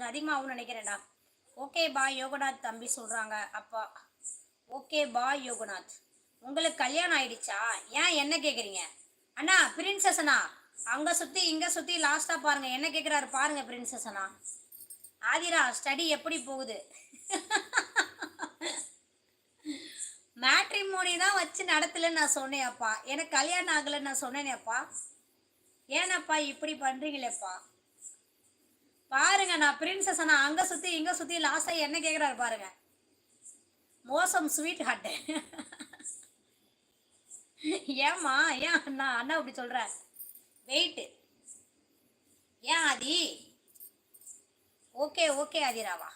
அதிகமாகும்னு நினைக்கிறேன்டா. Okay bye Yoganath தம்பி சொல்கிறாங்க அப்பா. Okay bye Yoganath. உங்களுக்கு கல்யாணம் ஆயிடுச்சா? ஏன் என்ன கேட்குறீங்க அண்ணா? பிரின்சஸ் அண்ணா அங்கே சுற்றி இங்கே சுற்றி லாஸ்ட்டாக பாருங்கள் என்ன கேட்குறாரு பாருங்கள் பிரின்சஸ் அண்ணா. ஆதிரா ஸ்டடி எப்படி போகுது? மேட்ரிமோனி தான் வச்சு நடத்தலன்னு நான் சொன்னேன் அப்பா. எனக்கு கல்யாணம் ஆகலைன்னு நான் சொன்னேனேப்பா. ஏனப்பா இப்படி பண்ணுறீங்களேப்பா? பாருங்க நான் பிரின்சஸ் அண்ணா அங்கே சுற்றி இங்கே சுற்றி லாஸ்ட்டாக என்ன கேட்குறாரு பாருங்க. மோசம் ஸ்வீட் ஹார்ட்டு. ஏம்மா ஏன் அண்ணா அண்ணா இப்படி சொல்கிற? வெயிட்டு ஏன் ஆதி? Okay okay ஆதிராவா.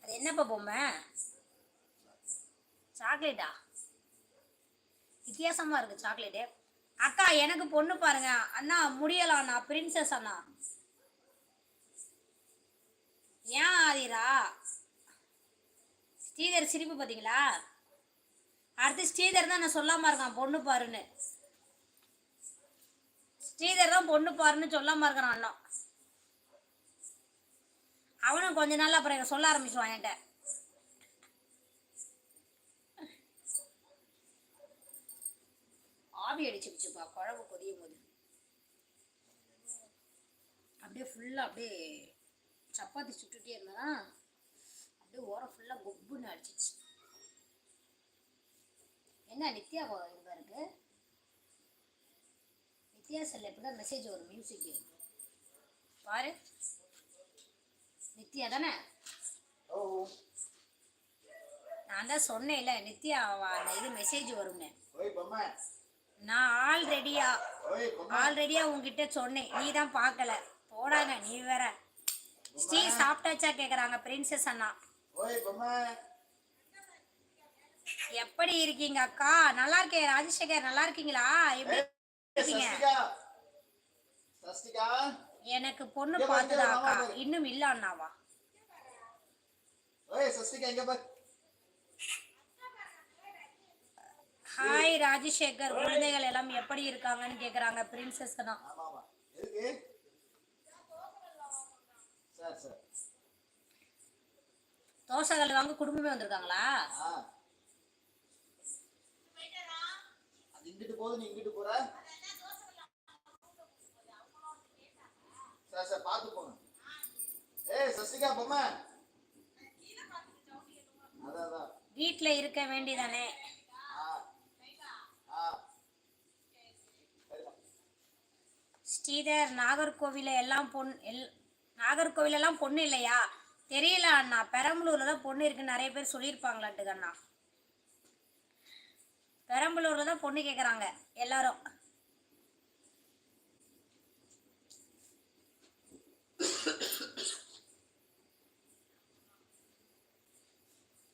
அது என்னப்பா பொம்மை? சாக்லேட்டா? வித்தியாசமாக இருக்குது சாக்லேட்டு. அக்கா எனக்கு பொண்ணு பாருங்க அண்ணா. முடியலாம் அண்ணா பிரின்சஸ் அண்ணா. ஏன் ஆதிரா? ஸ்ரீதர் சிரிப்பு பார்த்தீங்களா? அடுத்து ஸ்ரீதர் தான் நான் சொல்லாமல் இருக்கான் பொண்ணு பாருன்னு. ஸ்ரீதர் தான் பொண்ணு பாருன்னு சொல்லாமல் இருக்கிறான் அண்ணா. அவனும் கொஞ்ச நாள் அப்புறம் சொல்ல ஆரம்பிச்சுவான் என்கிட்ட. ஆவி அடிச்சுப்பா குழம்பு கொதியும் போது. அப்படியே ஃபுல்லாக அப்படியே சப்பாத்தி சுட்டுட்டே இருந்தா அப்படியே ஓரம் ஃபுல்லாக கொப்புன்னு அடிச்சிச்சு. என்ன நித்யா இதாக இருக்கு? நித்யா செல்ல எப்படி தான் மெசேஜ் வரும் மியூசிக்கு பாரு. நித்யா தானே? நான் தான் சொன்னேன்ல நித்யா அந்த இது மெசேஜ் வரும்னு. நான் ஆல்ரெடியா உங்ககிட்ட சொன்னேன், நீ தான் பார்க்கல. போடாங்க நீ வேற. ஸ்ரீ சாப்பிட்டாச்சா கேட்குறாங்க பிரின்சஸ் அண்ணா. எப்படி இருக்கீங்க அக்கா? நல்லா இருக்கேன் ராஜசேகர். நல்லா இருக்கீங்களா? எப்படி இருக்கீங்க? எனக்கு பொண்ணு பார்த்துதா அக்கா? இன்னும் இல்ல அண்ணாவா? ஹாய் ராஜசேகர். குழந்தைகள் எல்லாம் எப்படி இருக்காங்கன்னு கேக்குறாங்க பிரின்சஸ் அண்ணா. தோசைகள் வாங்க குடும்பமே வந்திருக்காங்களா? வீட்டுல இருக்க வேண்டியதானே? ஸ்ரீதர் நாகர்கோவில எல்லாம் நாகர்கோவிலெல்லாம் பொண்ணு இல்லையா? தெரியல அண்ணா. பெரம்பலூர்ல தான் பொண்ணு இருக்குன்னு நிறைய பேர் சொல்லியிருப்பாங்களாட்டுக்கு அண்ணா. பெரம்பலூர்ல தான் பொண்ணு கேட்குறாங்க எல்லாரும்.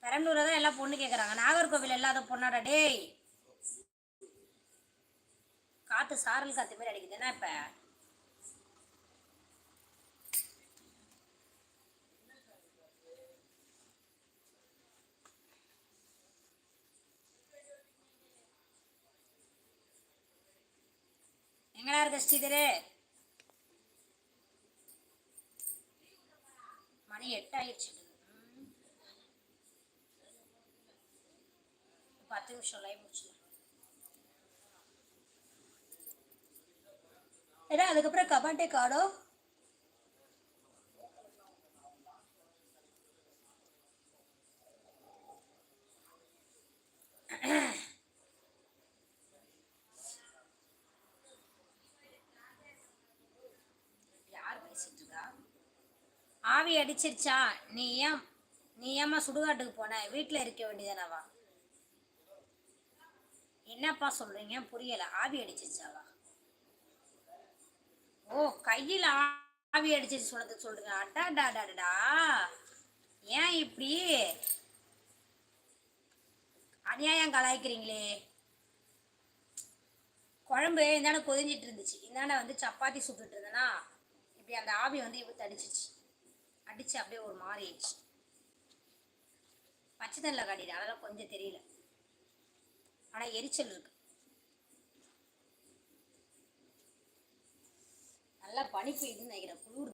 பெரம்பலூர்ல தான் எல்லாம் பொண்ணு கேட்குறாங்க. நாகர்கோவில் இல்லாத பொண்ணாடா டேய். காற்று சாரல் காற்று மாரி அடிக்குது என்ன இப்போ? எங்கடா இருக்க ஸ்ரீதரு? மணி 8 ஆயிடுச்சு. 10 நிமிஷம் லைவ் முடிச்சிடலாம். ஏன்னா அதுக்கப்புறம் கமெண்டே காணும். யார் பேசிட்டு இருக்கா? ஆவி அடிச்சிருச்சா? நீ ஏமா சுடுகாட்டுக்கு போன? வீட்டில் இருக்க வேண்டியதானவா? என்னப்பா சொல்றீங்க புரியல. ஆவி அடிச்சிருச்சாவா? ஓ கையில் ஆவி அடிச்சிருச்சு சொன்னதுக்கு சொல்றீங்க. அடாடாடாடா ஏன் இப்படி அநியாயம் கலாய்க்கிறீங்களே? குழம்பு இந்தாண்ட கொதிஞ்சிட்டு இருந்துச்சு, இந்தாண்ட வந்து சப்பாத்தி சுட்டுட்டு இருந்தேன்னா இப்படி அந்த ஆவி வந்து இவத்து அடிச்சிச்சு. அடிச்சு அப்படியே ஒரு மாதிரி ஆயிடுச்சு. பச்சை தண்ணில் காட்டிடு அதெல்லாம் கொஞ்சம் தெரியல. ஆனால் எரிச்சல் இருக்கு. நல்லா பனி பெய்யுதுன்னு நினைக்கிறேன். குளிர்